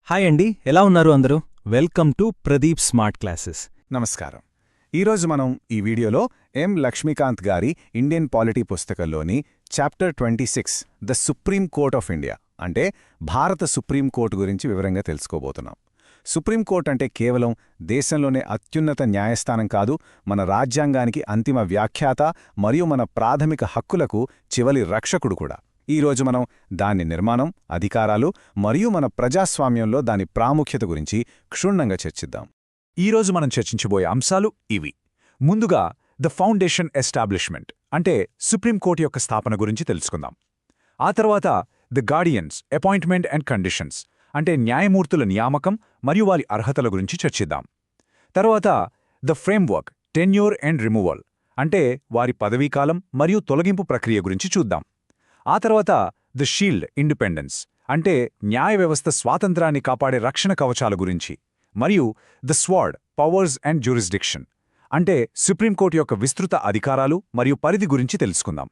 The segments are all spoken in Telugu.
హాయ్ అండి, ఎలా ఉన్నారు అందరూ? Welcome to Pradeep smart classes. నమస్కారం. ఈరోజు మనం ఈ వీడియోలో ఎం లక్ష్మీకాంత్ గారి ఇండియన్ పాలిటీ పుస్తకంలోని chapter 26 the supreme court of India అంటే భారత సుప్రీంకోర్టు గురించి వివరంగా తెలుసుకోబోతున్నాం. సుప్రీంకోర్టు అంటే కేవలం దేశంలోనే అత్యున్నత న్యాయస్థానం కాదు, మన రాజ్యాంగానికి అంతిమ వ్యాఖ్యాత మరియు మన ప్రాథమిక హక్కులకు చివరి రక్షకుడు కూడా. ఈరోజు మనం దాని నిర్మాణం, అధికారాలు మరియు మన ప్రజాస్వామ్యంలో దాని ప్రాముఖ్యత గురించి క్షుణ్ణంగా చర్చిద్దాం. ఈరోజు మనం చర్చించబోయే అంశాలు ఇవి. ముందుగా ద ఫౌండేషన్ ఎస్టాబ్లిష్మెంట్ అంటే సుప్రీంకోర్టు యొక్క స్థాపన గురించి తెలుసుకుందాం. ఆ తర్వాత the guardians appointment and conditions అంటే న్యాయమూర్తుల నియామకం మరియు వారి అర్హతల గురించి చర్చిద్దాం. తర్వాత the framework tenure and removal అంటే వారి పదవీకాలం మరియు తొలగింపు ప్రక్రియ గురించి చూద్దాం. ఆ తర్వాత ద షీల్డ్ ఇండిపెండెన్స్ అంటే న్యాయ వ్యవస్థ స్వాతంత్రాన్ని కాపాడే రక్షణ కవచాల గురించి, మరియు the sword powers and jurisdiction అంటే సుప్రీంకోర్టు యొక్క విస్తృత అధికారాలు మరియు పరిధి గురించి తెలుసుకుందాం.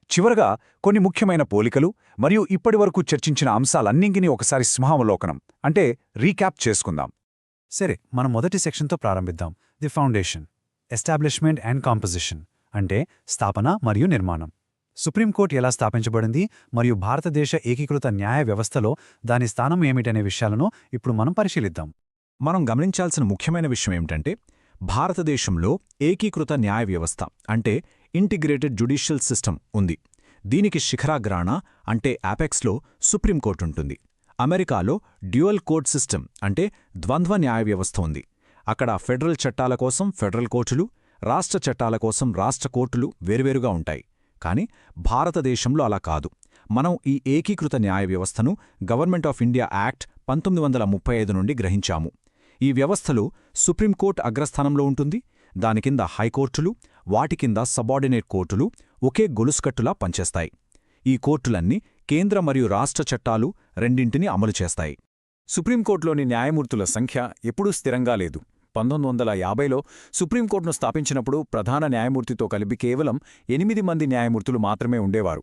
చివరగా కొన్ని ముఖ్యమైన పోలికలు మరియు ఇప్పటివరకు చర్చించిన అంశాలన్నింటినీ ఒకసారి సింహావలోకనం అంటే రీక్యాప్ చేసుకుందాం. సరే, మనం మొదటి సెక్షన్తో ప్రారంభిద్దాం. The foundation establishment and composition అంటే స్థాపన మరియు నిర్మాణం. సుప్రీంకోర్టు ఎలా స్థాపించబడింది మరియు భారతదేశ ఏకీకృత న్యాయ వ్యవస్థలో దాని స్థానం ఏమిటనే విషయాలను ఇప్పుడు మనం పరిశీలిద్దాం. మనం గమనించాల్సిన ముఖ్యమైన విషయం ఏమిటంటే, భారతదేశంలో ఏకీకృత న్యాయ వ్యవస్థ అంటే ఇంటిగ్రేటెడ్ జ్యుడిషియల్ సిస్టమ్ ఉంది. దీనికి శిఖరాగ్రాణ అంటే యాపెక్స్లో సుప్రీంకోర్టు ఉంటుంది. అమెరికాలో డ్యూయల్ కోర్ట్ సిస్టమ్ అంటే ద్వంద్వ న్యాయ వ్యవస్థ ఉంది. అక్కడ ఫెడరల్ చట్టాల కోసం ఫెడరల్ కోర్టులు, రాష్ట్ర చట్టాల కోసం రాష్ట్ర కోర్టులు వేరువేరుగా ఉంటాయి. కానీ భారతదేశంలో అలా కాదు. మనం ఈ ఏకీకృత న్యాయ వ్యవస్థను గవర్నమెంట్ ఆఫ్ ఇండియా యాక్ట్ 1935 నుండి గ్రహించాము. ఈ వ్యవస్థలో సుప్రీంకోర్టు అగ్రస్థానంలో ఉంటుంది. దాని కింద హైకోర్టులు, వాటి కింద సబార్డినేట్ కోర్టులు ఒకే గొలుసుకట్టులా పనిచేస్తాయి. ఈ కోర్టులన్నీ కేంద్ర మరియు రాష్ట్ర చట్టాలు రెండింటినీ అమలు చేస్తాయి. సుప్రీంకోర్టులోని న్యాయమూర్తుల సంఖ్య ఎప్పుడూ స్థిరంగా లేదు. 1950లో సుప్రీంకోర్టును స్థాపించినప్పుడు ప్రధాన న్యాయమూర్తితో కలిపి కేవలం 8 మంది న్యాయమూర్తులు మాత్రమే ఉండేవారు.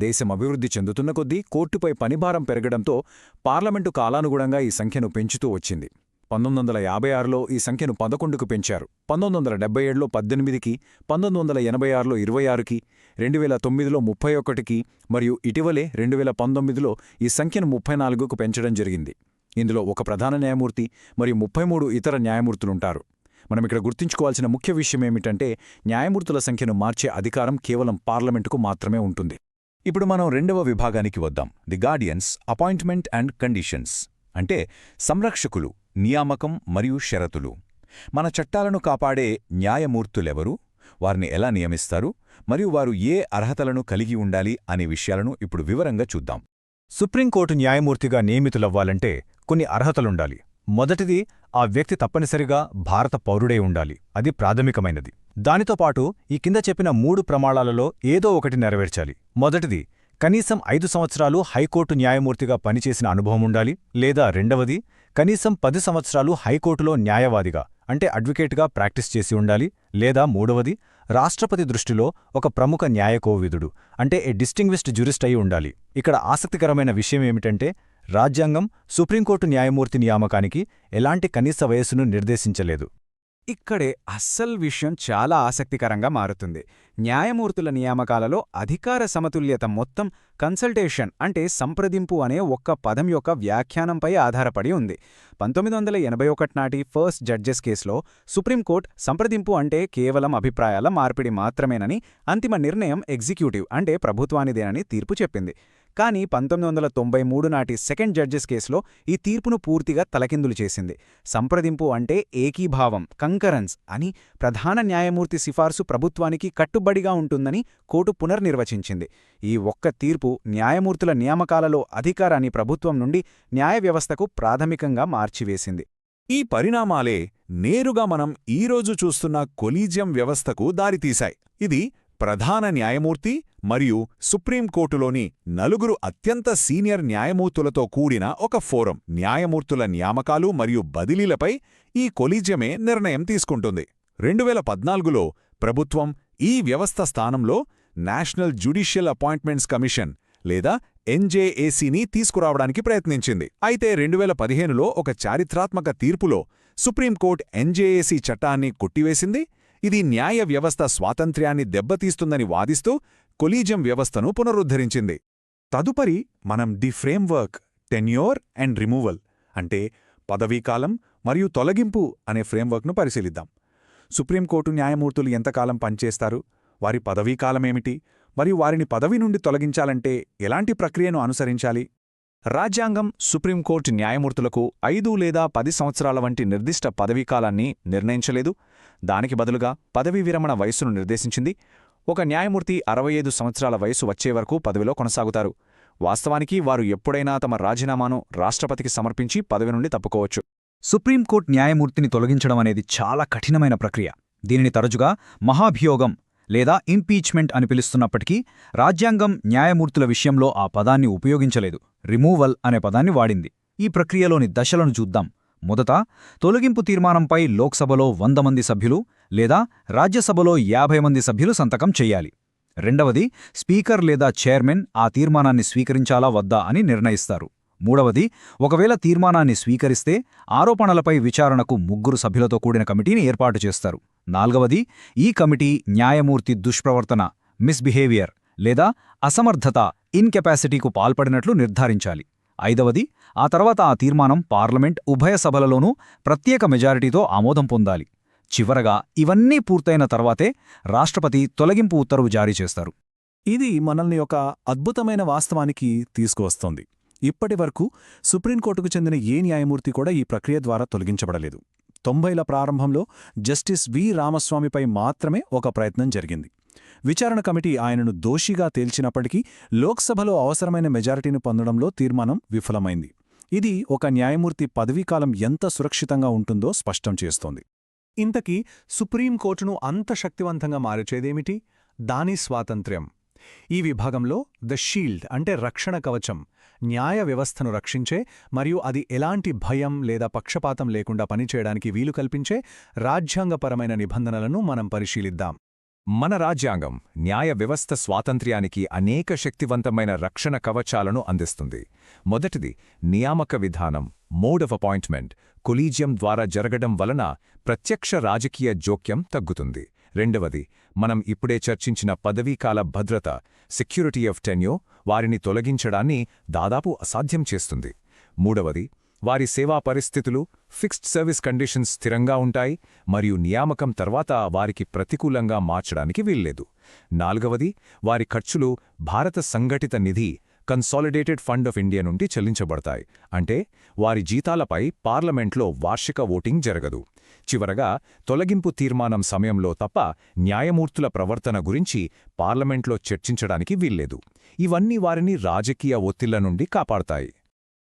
దేశం అభివృద్ధి చెందుతున్న కొద్దీ కోర్టుపై పనిభారం పెరగడంతో పార్లమెంటు కాలానుగుణంగా ఈ సంఖ్యను పెంచుతూ వచ్చింది. 1956లో ఈ సంఖ్యను 11కు పెంచారు, 1977లో 18కి, 1986లో 26కి, 2009లో 31కి మరియు ఇటీవలే 2019లో ఈ సంఖ్యను 34కు పెంచడం జరిగింది. ఇందులో ఒక ప్రధాన న్యాయమూర్తి మరియు 33 ఇతర న్యాయమూర్తులుంటారు. మనమిక్కడ గుర్తుంచుకోవాల్సిన ముఖ్య విషయమేమిటంటే, న్యాయమూర్తుల సంఖ్యను మార్చే అధికారం కేవలం పార్లమెంటుకు మాత్రమే ఉంటుంది. ఇప్పుడు మనం రెండవ విభాగానికి వద్దాం. The guardians appointment and conditions అంటే సంరక్షకులు, నియామకం మరియు షరతులు. మన చట్టాలను కాపాడే న్యాయమూర్తులెవరు, వారిని ఎలా నియమిస్తారు మరియు వారు ఏ అర్హతలను కలిగి ఉండాలి అనే విషయాలను ఇప్పుడు వివరంగా చూద్దాం. సుప్రీంకోర్టు న్యాయమూర్తిగా నియమితులవ్వాలంటే కొన్ని అర్హతలుండాలి. మొదటిది, ఆ వ్యక్తి తప్పనిసరిగా భారత పౌరుడే ఉండాలి. అది ప్రాథమికమైనది. దానితో పాటు ఈ కింద చెప్పిన 3 ప్రమాణాలలో ఏదో ఒకటి నెరవేర్చాలి. మొదటిది, కనీసం 5 సంవత్సరాలు హైకోర్టు న్యాయమూర్తిగా పనిచేసిన అనుభవం ఉండాలి. లేదా రెండవది, కనీసం 10 సంవత్సరాలు హైకోర్టులో న్యాయవాదిగా అంటే అడ్వకేట్గా ప్రాక్టీస్ చేసి ఉండాలి. లేదా మూడవది, రాష్ట్రపతి దృష్టిలో ఒక ప్రముఖ న్యాయకోవిదుడు అంటే ఏ డిస్టింగ్విష్డ్ జ్యూరిస్ట్ అయి ఉండాలి. ఇక్కడ ఆసక్తికరమైన విషయమేమిటంటే, రాజ్యాంగం సుప్రీంకోర్టు న్యాయమూర్తి నియామకానికి ఎలాంటి కనీస వయస్సును నిర్దేశించలేదు. ఇక్కడే అస్సల్ విషయం చాలా ఆసక్తికరంగా మారుతుంది. న్యాయమూర్తుల నియామకాలలో అధికార సమతుల్యత మొత్తం కన్సల్టేషన్ అంటే సంప్రదింపు అనే ఒక్క పదం యొక్క వ్యాఖ్యానంపై ఆధారపడి ఉంది. 1981 నాటి ఫస్ట్ జడ్జెస్ కేసులో సుప్రీంకోర్టు సంప్రదింపు అంటే కేవలం అభిప్రాయాల మార్పిడి మాత్రమేనని, అంతిమ నిర్ణయం ఎగ్జిక్యూటివ్ అంటే ప్రభుత్వానిదేనని తీర్పు చెప్పింది. కానీ 1993 నాటి సెకండ్ జడ్జెస్ కేసులో ఈ తీర్పును పూర్తిగా తలకిందులు చేసింది. సంప్రదింపు అంటే ఏకీభావం, కంకరెన్స్ అని, ప్రధాన న్యాయమూర్తి సిఫార్సు ప్రభుత్వానికి కట్టుబడిగా ఉంటుందని కోర్టు పునర్నిర్వచించింది. ఈ ఒక్క తీర్పు న్యాయమూర్తుల నియామకాలలో అధికారాన్ని ప్రభుత్వం నుండి న్యాయ వ్యవస్థకు ప్రాథమికంగా మార్చివేసింది. ఈ పరిణామాలే నేరుగా మనం ఈరోజు చూస్తున్న కొలీజియం వ్యవస్థకు దారితీశాయి. ఇది ప్రధాన న్యాయమూర్తి మరియు సుప్రీంకోర్టులోని 4 అత్యంత సీనియర్ న్యాయమూర్తులతో కూడిన ఒక ఫోరం. న్యాయమూర్తుల నియామకాలు మరియు బదిలీలపై ఈ కొలీజియమే నిర్ణయం తీసుకుంటుంది. 2014లో ప్రభుత్వం ఈ వ్యవస్థ స్థానంలో నేషనల్ జ్యుడిషియల్ అపాయింట్మెంట్స్ కమిషన్ లేదా ఎన్జేఏసీని తీసుకురావడానికి ప్రయత్నించింది. అయితే 2015లో ఒక చారిత్రాత్మక తీర్పులో సుప్రీంకోర్టు ఎన్జేఏసీ చట్టాన్ని కొట్టివేసింది. ఇది న్యాయ వ్యవస్థ స్వాతంత్ర్యాన్ని దెబ్బతీస్తుందని వాదిస్తూ కొలీజియం వ్యవస్థను పునరుద్ధరించింది. తదుపరి మనం the framework, tenure and removal అంటే పదవీకాలం మరియు తొలగింపు అనే ఫ్రేమ్వర్క్ను పరిశీలిద్దాం. సుప్రీంకోర్టు న్యాయమూర్తులు ఎంతకాలం పనిచేస్తారు, వారి పదవీకాలమేమిటి, మరియు వారిని పదవి నుండి తొలగించాలంటే ఎలాంటి ప్రక్రియను అనుసరించాలి? రాజ్యాంగం సుప్రీంకోర్టు న్యాయమూర్తులకు 5 లేదా 10 సంవత్సరాల వంటి నిర్దిష్ట పదవీకాలాన్ని నిర్ణయించలేదు. దానికి బదులుగా పదవీ విరమణ వయస్సును నిర్దేశించింది. ఒక న్యాయమూర్తి 65 సంవత్సరాల వయసు వచ్చే వరకు పదవిలో కొనసాగుతారు. వాస్తవానికి వారు ఎప్పుడైనా తమ రాజీనామాను రాష్ట్రపతికి సమర్పించి పదవి నుండి తప్పుకోవచ్చు. సుప్రీంకోర్టు న్యాయమూర్తిని తొలగించడం అనేది చాలా కఠినమైన ప్రక్రియ. దీనిని తరచుగా మహాభియోగం లేదా ఇంపీచ్మెంట్ అని పిలుస్తున్నప్పటికీ రాజ్యాంగం న్యాయమూర్తుల విషయంలో ఆ పదాన్ని ఉపయోగించలేదు, రిమూవల్ అనే పదాన్ని వాడింది. ఈ ప్రక్రియలోని దశలను చూద్దాం. మొదట, తొలగింపు తీర్మానంపై లోక్సభలో 100 మంది సభ్యులు లేదా రాజ్యసభలో 50 మంది సభ్యులు సంతకం చెయ్యాలి. రెండవది, స్పీకర్ లేదా చైర్మన్ ఆ తీర్మానాన్ని స్వీకరించాలా వద్దా అని నిర్ణయిస్తారు. మూడవది, ఒకవేళ తీర్మానాన్ని స్వీకరిస్తే ఆరోపణలపై విచారణకు 3 సభ్యులతో కూడిన కమిటీని ఏర్పాటు చేస్తారు. నాల్గవది, ఈ కమిటీ న్యాయమూర్తి దుష్ప్రవర్తన, మిస్బిహేవియర్ లేదా అసమర్థత, ఇన్కెపాసిటీకు పాల్పడినట్లు నిర్ధారించాలి. ఐదవది, ఆ తర్వాత ఆ తీర్మానం పార్లమెంట్ ఉభయ సభలలోనూ ప్రత్యేక మెజారిటీతో ఆమోదం పొందాలి. చివరగా ఇవన్నీ పూర్తయిన తర్వాతే రాష్ట్రపతి తొలగింపు ఉత్తర్వు జారీ చేస్తారు. ఇది మనల్ని ఒక అద్భుతమైన వాస్తవానికి తీసుకువస్తోంది. ఇప్పటివరకు సుప్రీంకోర్టుకు చెందిన ఏ న్యాయమూర్తి కూడా ఈ ప్రక్రియ ద్వారా తొలగించబడలేదు. 90ల ప్రారంభంలో జస్టిస్ వి రామస్వామిపై మాత్రమే ఒక ప్రయత్నం జరిగింది. విచారణ కమిటీ ఆయనను దోషిగా తేల్చినప్పటికీ లోక్సభలో అవసరమైన మెజారిటీని పొందడంలో తీర్మానం విఫలమైంది. ఇది ఒక న్యాయమూర్తి పదవీకాలం ఎంత సురక్షితంగా ఉంటుందో స్పష్టం చేస్తోంది. ఇంతకీ సుప్రీంకోర్టును అంత శక్తివంతంగా మార్చేదేమిటి? దాని స్వాతంత్ర్యం. ఈ విభాగంలో ద షీల్డ్ అంటే రక్షణ కవచం, న్యాయ వ్యవస్థను రక్షించే మరియు అది ఎలాంటి భయం లేదా పక్షపాతం లేకుండా పనిచేయడానికి వీలు కల్పించే రాజ్యాంగపరమైన నిబంధనలను మనం పరిశీలిద్దాం. మన రాజ్యాంగం న్యాయ వ్యవస్థ స్వాతంత్ర్యానికి అనేక శక్తివంతమైన రక్షణ కవచాలను అందిస్తుంది. మొదటిది, నియామక విధానం, మోడ్ ఆఫ్ అపాయింట్మెంట్, కొలీజియం ద్వారా జరగడం వలన ప్రత్యక్ష రాజకీయ జోక్యం తగ్గుతుంది. రెండవది, మనం ఇప్పుడే చర్చించిన పదవీకాల భద్రత, సెక్యూరిటీ ఆఫ్ టెన్యూర్, వారిని తొలగించడాన్ని దాదాపు అసాధ్యం చేస్తుంది. మూడవది, వారి సేవా పరిస్థితులు, ఫిక్స్డ్ సర్వీస్ కండిషన్స్ స్థిరంగా ఉంటాయి మరియు నియామకం తర్వాత వారికి ప్రతికూలంగా మార్చడానికి వీల్లేదు. నాలుగవది, వారి ఖర్చులు భారత సంఘటిత నిధి, కన్సాలిడేటెడ్ ఫండ్ ఆఫ్ ఇండియా నుండి చెల్లించబడతాయి. అంటే వారి జీతాలపై పార్లమెంట్లో వార్షిక ఓటింగ్ జరగదు. చివరగా, తొలగింపు తీర్మానం సమయంలో తప్ప న్యాయమూర్తుల ప్రవర్తన గురించి పార్లమెంట్లో చర్చించడానికి వీల్లేదు. ఇవన్నీ వారిని రాజకీయ ఒత్తిళ్ల నుండి కాపాడతాయి.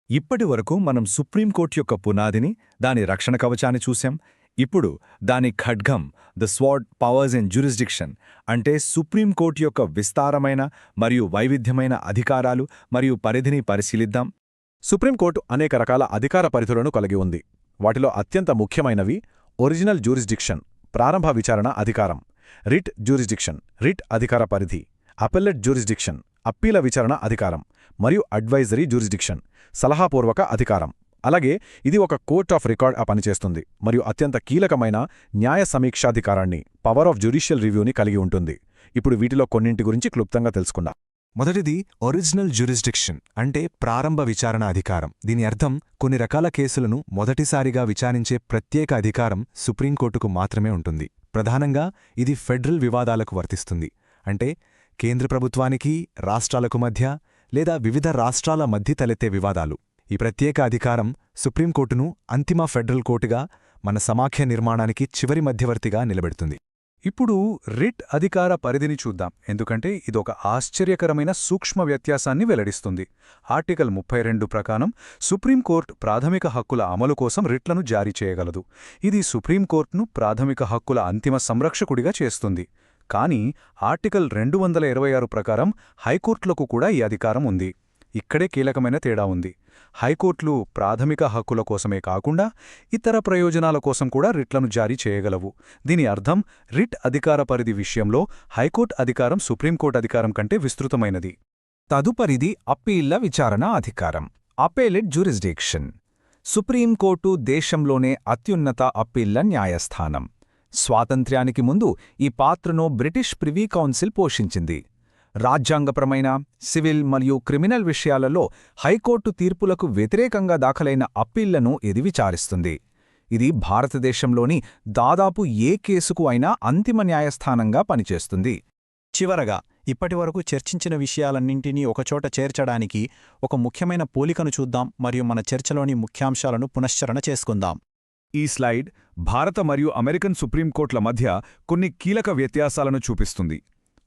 ఇప్పటివరకు మనం సుప్రీంకోర్టు యొక్క పునాదిని, దాని రక్షణ కవచాన్ని చూశాం. ఇప్పుడు దాని ఖడ్గం, the sword, powers and jurisdiction అంటే సుప్రీంకోర్టు యొక్క విస్తారమైన మరియు వైవిధ్యమైన అధికారాలు మరియు పరిధిని పరిశీలిద్దాం. సుప్రీంకోర్టు అనేక రకాల అధికార పరిధులను కలిగి ఉంది. వాటిలో అత్యంత ముఖ్యమైనవి ఒరిజినల్ జ్యూరిస్డిక్షన్, ప్రారంభ విచారణ అధికారం; రిట్ జ్యూరిస్డిక్షన్, రిట్ అధికార పరిధి; అపెల్లెట్ జ్యూరిస్డిక్షన్, అప్పీల విచారణ అధికారం; మరియు అడ్వైజరీ జ్యూరిస్డిక్షన్, సలహాపూర్వక అధికారం. అలాగే ఇది ఒక కోర్ట్ ఆఫ్ రికార్డ్ పనిచేస్తుంది మరియు అత్యంత కీలకమైన న్యాయ సమీక్షాధికారాన్ని, పవర్ ఆఫ్ జ్యుడిషియల్ రివ్యూని కలిగి ఉంటుంది. ఇప్పుడు వీటిలో కొన్నింటి గురించి క్లుప్తంగా తెలుసుకుందాం. మొదటిది ఒరిజినల్ జ్యూరిస్డిక్షన్ అంటే ప్రారంభ విచారణ అధికారం. దీని అర్థం కొన్ని రకాల కేసులను మొదటిసారిగా విచారించే ప్రత్యేక అధికారం సుప్రీంకోర్టుకు మాత్రమే ఉంటుంది. ప్రధానంగా ఇది ఫెడరల్ వివాదాలకు వర్తిస్తుంది. అంటే కేంద్ర ప్రభుత్వానికి రాష్ట్రాలకు మధ్య లేదా వివిధ రాష్ట్రాల మధ్య తలెత్తే వివాదాలు. ఈ ప్రత్యేక అధికారం సుప్రీంకోర్టును అంతిమ ఫెడరల్ కోర్టుగా, మన సమాఖ్య నిర్మాణానికి చివరి మధ్యవర్తిగా నిలబెడుతుంది. ఇప్పుడు రిట్ అధికార పరిధిని చూద్దాం, ఎందుకంటే ఇదొక ఆశ్చర్యకరమైన సూక్ష్మ వ్యత్యాసాన్ని వెల్లడిస్తుంది. ఆర్టికల్ 32 ప్రకారం సుప్రీంకోర్టు ప్రాథమిక హక్కుల అమలు కోసం రిట్లను జారీ చేయగలదు. ఇది సుప్రీంకోర్టును ప్రాథమిక హక్కుల అంతిమ సంరక్షకుడిగా చేస్తుంది. కానీ ఆర్టికల్ 226 ప్రకారం హైకోర్టులకు కూడా ఈ అధికారం ఉంది. ఇక్కడే కీలకమైన తేడా ఉంది. హైకోర్టులు ప్రాథమిక హక్కుల కోసమే కాకుండా ఇతర ప్రయోజనాల కోసం కూడా రిట్లను జారీ చేయగలవు. దీని అర్థం రిట్ అధికార పరిధి విషయంలో హైకోర్టు అధికారం సుప్రీంకోర్టు అధికారం కంటే విస్తృతమైనది. తదుపరిది అప్పీళ్ల విచారణ అధికారం, అపేలెట్ జ్యూరిస్డిక్షన్. సుప్రీంకోర్టు దేశంలోనే అత్యున్నత అప్పీళ్ల న్యాయస్థానం. స్వాతంత్ర్యానికి ముందు ఈ పాత్రను బ్రిటిష్ ప్రివీ కౌన్సిల్ పోషించింది. రాజ్యాంగపరమైన, సివిల్ మరియు క్రిమినల్ విషయాలలో హైకోర్టు తీర్పులకు వ్యతిరేకంగా దాఖలైన అప్పీళ్లను ఇది విచారిస్తుంది. ఇది భారతదేశంలోని దాదాపు ఏ కేసుకు అయినా అంతిమ న్యాయస్థానంగా పనిచేస్తుంది. చివరగా, ఇప్పటివరకు చర్చించిన విషయాలన్నింటినీ ఒకచోట చేర్చడానికి ఒక ముఖ్యమైన పోలికను చూద్దాం మరియు మన చర్చలోని ముఖ్యాంశాలను పునశ్చరణ చేసుకుందాం. ఈ స్లైడ్ భారత మరియు అమెరికన్ సుప్రీంకోర్టుల మధ్య కొన్ని కీలక వ్యత్యాసాలను చూపిస్తుంది.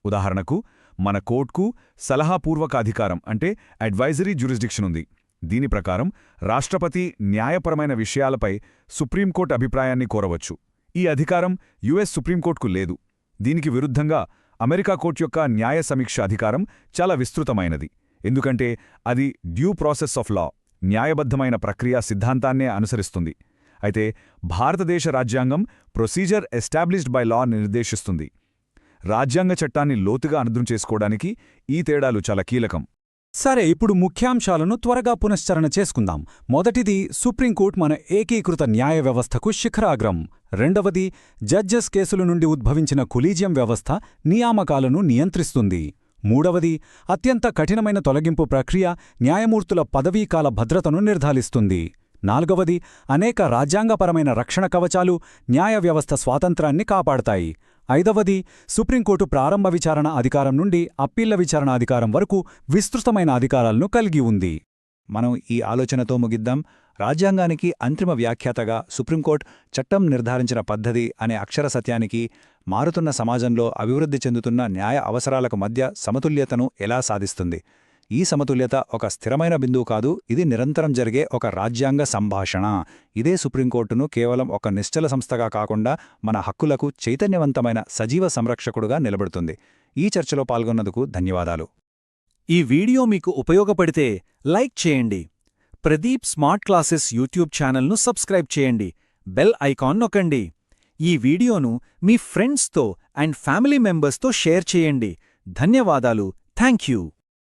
ఉదాహరణకు, మన కోర్టుకు సలహాపూర్వక అధికారం అంటే అడ్వైజరీ జ్యూరిస్డిక్షన్ ఉంది. దీని ప్రకారం రాష్ట్రపతి న్యాయపరమైన విషయాలపై సుప్రీంకోర్టు అభిప్రాయాన్ని కోరవచ్చు. ఈ అధికారం యుఎస్ సుప్రీంకోర్టుకు లేదు. దీనికి విరుద్ధంగా అమెరికా కోర్టు యొక్క న్యాయ సమీక్ష అధికారం చాలా విస్తృతమైనది, ఎందుకంటే అది డ్యూ ప్రాసెస్ ఆఫ్ లా, న్యాయబద్ధమైన ప్రక్రియ సిద్ధాంతాన్నే అనుసరిస్తుంది. అయితే భారతదేశ రాజ్యాంగం ప్రొసీజర్ ఎస్టాబ్లిష్డ్ బై లా నిర్దేశిస్తుంది. రాజ్యాంగ చట్టాన్ని లోతుగా అర్థం చేసుకోవడానికి ఈ తేడాలు చాలా కీలకం. సరే, ఇప్పుడు ముఖ్యాంశాలను త్వరగా పునశ్చరణ చేసుకుందాం. మొదటిది, సుప్రీంకోర్టు మన ఏకీకృత న్యాయ వ్యవస్థకు శిఖరాగ్రం. రెండవది, జడ్జెస్ కేసుల నుండి ఉద్భవించిన కొలీజియం వ్యవస్థ నియామకాలను నియంత్రిస్తుంది. మూడవది, అత్యంత కఠినమైన తొలగింపు ప్రక్రియ న్యాయమూర్తుల పదవీకాల భద్రతను నిర్ధారిస్తుంది. నాలుగవది, అనేక రాజ్యాంగపరమైన రక్షణ కవచాలు న్యాయ వ్యవస్థ స్వాతంత్రాన్ని కాపాడతాయి. ఐదవది, సుప్రీంకోర్టు ప్రారంభ విచారణ అధికారం నుండి అప్పీళ్ల విచారణ అధికారం వరకు విస్తృతమైన అధికారాలను కలిగి ఉంది. మనం ఈ ఆలోచనతో ముగిద్దాం. రాజ్యాంగానికి అంతిమ వ్యాఖ్యాతగా సుప్రీంకోర్టు చట్టం నిర్ధారించిన పద్ధతి అనే అక్షర సత్యానికి మారుతున్న సమాజంలో అభివృద్ధి చెందుతున్న న్యాయ అవసరాలకు మధ్య సమతుల్యతను ఎలా సాధిస్తుంది? ఈ సమతుల్యత ఒక స్థిరమైన బిందువు కాదు, ఇది నిరంతరం జరిగే ఒక రాజ్యాంగ సంభాషణ. ఇదే సుప్రీంకోర్టును కేవలం ఒక నిశ్చల సంస్థగా కాకుండా మన హక్కులకు చైతన్యవంతమైన సజీవ సంరక్షకుడుగా నిలబెడుతుంది. ఈ చర్చలో పాల్గొన్నందుకు ధన్యవాదాలు. ఈ వీడియో మీకు ఉపయోగపడితే లైక్ చేయండి. ప్రదీప్ స్మార్ట్ క్లాసెస్ యూట్యూబ్ ఛానల్ను సబ్స్క్రైబ్ చేయండి. బెల్ ఐకాన్ నొక్కండి. ఈ వీడియోను మీ ఫ్రెండ్స్తో అండ్ ఫ్యామిలీ మెంబర్స్తో షేర్ చేయండి. ధన్యవాదాలు. Thank you.